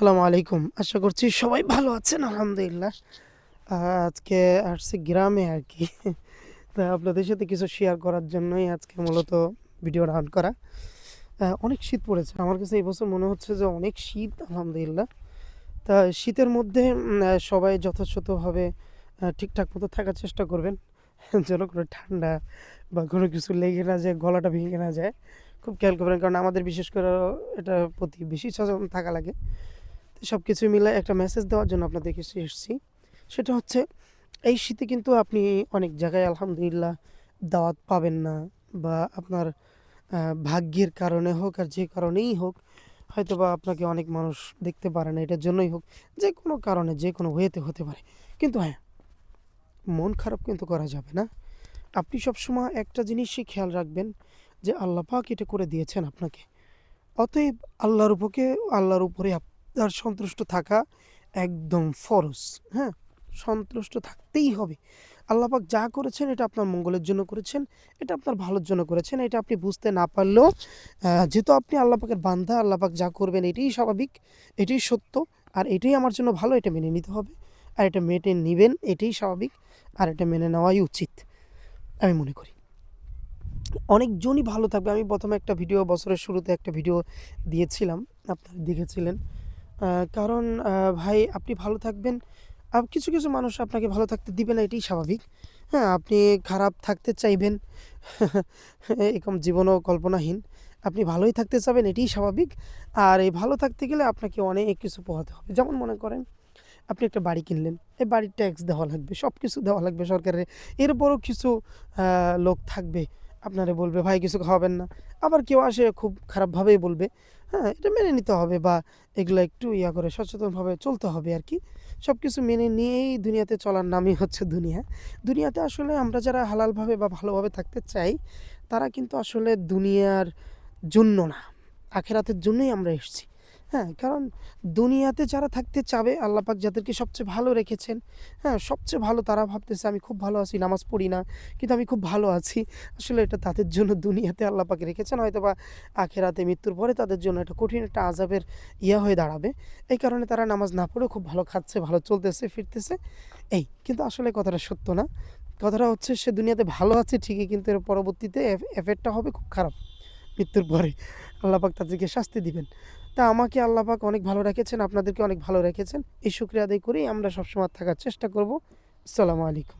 আসসালামু আলাইকুম। আশা করছি সবাই ভালো আছেন আলহামদুলিল্লাহ। আজকে আসছি গ্রামে আরকি। তা আপনাদের সাথে কিছু শেয়ার করার জন্যই আজকে মূলত ভিডিওটা অন করা। অনেক শীত পড়েছে। আমার কাছে এই বছর মনে হচ্ছে যে অনেক শীত আলহামদুলিল্লাহ। তা শীতের মধ্যে সবাই যথাযথভাবে ঠিকঠাক মতো থাকার চেষ্টা করবেন। যেন কোনো ঠান্ডা বা কোনো কিছু লেগে না যায়, গলাটা ভেঙে না যায়। খুব খেয়াল করবেন কারণ আমাদের বিশেষ করে এটার প্রতি বেশি সচেতন থাকা লাগে। সবকিছু মিলায় একটা মেসেজ দেওয়ার জন্য আপনাদের কাছে এসেছি। সেটা হচ্ছে এই শীতে কিন্তু আপনি অনেক জায়গায় আলহামদুলিল্লাহ দাওয়াত পাবেন না বা আপনার আ ভাগ্যের কারণে হোক আর যে কারণেই হোক হয়তোবা আপনাকে অনেক মানুষ দেখতে পারে না। এটার জন্যই হোক, যেকোনো কারণে যেকোনো ওয়েতে হতে পারে। কিন্তু হ্যাঁ, মন খারাপ কিন্তু করা যাবে না। আপনি সবসময় একটা জিনিসই খেয়াল রাখবেন যে আল্লাহ পাক এটা করে দিয়েছেন আপনাকে। অতএব আল্লাহর উপরে আপনার সন্তুষ্ট থাকা একদম ফরজ। হ্যাঁ? সন্তুষ্ট থাকতেই হবে। আল্লাহ পাক যা করেছেন এটা আপনার মঙ্গলের জন্য করেছেন, এটা আপনার ভালোর জন্য করেছেন। এটা আপনি বুঝতে না পারলেও যেহেতু আপনি আল্লাহ পাকের বান্দা, আল্লাহ পাক যা করবেন এটাই স্বাভাবিক, এটাই সত্য। আর এটাই আমার জন্য ভালো, এটা মেনে নিতে হবে। আর এটা মেনে নিবেন এটাই স্বাভাবিক। আর এটা মেনে নেওয়াই উচিত আমি মনে করি। অনেকজনই ভালো থাকবে। আমি ১ম একটা ভিডিও বছরের শুরুতে একটা ভিডিও দিয়েছিলাম। আপনারা দেখেছিলেন। আ কারণ ভাই আপনি ভালো থাকবেন। কিছু মানুষ আপনাকে ভালো থাকতে দিবে না এটাই স্বাভাবিক। হ্যাঁ? আপনি খারাপ থাকতে চাইবেন। এরকম জীবনও কল্পনাহীন। আপনি ভালোই থাকতে চাবেন এটিই স্বাভাবিক। আর এই ভালো থাকতে গেলে আপনাকে অনেক কিছু পোহাতে হবে। যেমন মনে করেন আপনি একটা বাড়ি কিনলেন। এই বাড়ির ট্যাক্স দেওয়া লাগবে, সবকিছু দেওয়া লাগবে সরকারের। এরপরও কিছু আ লোক থাকবে আপনারে বলবে, "ভাই কিছু খাওয়াবেন না?" আবার কেউ আসে খুব খারাপভাবেই বলবে। হ্যাঁ? এটা মেনে নিতে হবে বা এগুলা একটু করে সচেতনভাবে চলতে হবে আরকি। সবকিছু মেনে নিয়েই দুনিয়াতে চলার নামই হচ্ছে দুনিয়া। দুনিয়াতে আসলে আমরা যারা হালালভাবে বা ভালোভাবে থাকতে চাই, তারা কিন্তু আসলে দুনিয়ার জন্য না, আখিরাতের জন্যই আমরা এসেছি। হ্যাঁ? কারণ দুনিয়াতে যারা থাকতে চাবে আল্লাহ পাক যাদেরকে সবচেয়ে ভালো রেখেছেন, হ্যাঁ? সবচেয়ে ভালো তারা ভাবতেছে আমি খুব ভালো আছি, নামাজ পড়ি না, কিন্তু আমি খুব ভালো আছি। আসলে এটা তাদের জন্য দুনিয়াতে আল্লাহ পাক রেখেছেন। হয়তোবা আখিরাতে মৃত্যুর পরে তাদের জন্য এটা কঠিন একটা আযাবের হয়ে দাঁড়াবে। এই কারণে তারা নামাজ না পড়েও খুব ভালো খাচ্ছে, ভালো চলতেছে, ফিরতেছে এই। কিন্তু আসলে কথাটা সত্য না। কথাটা হচ্ছে সে দুনিয়াতে ভালো আছে ঠিকই কিন্তু এর পরবর্তীতে এফেক্টটা হবে খুব খারাপ। মৃত্যুর পরে আল্লাহ পাক তাদেরকে শাস্তি দিবেন। তা আমাকে আল্লাহ পাক অনেক ভালো রেখেছেন, আপনাদেরকে অনেক ভালো রেখেছেন। এই শুকরিয়া আদায় করেই আমরা সবসময় থাকার চেষ্টা করব। আসসালামু আলাইকুম।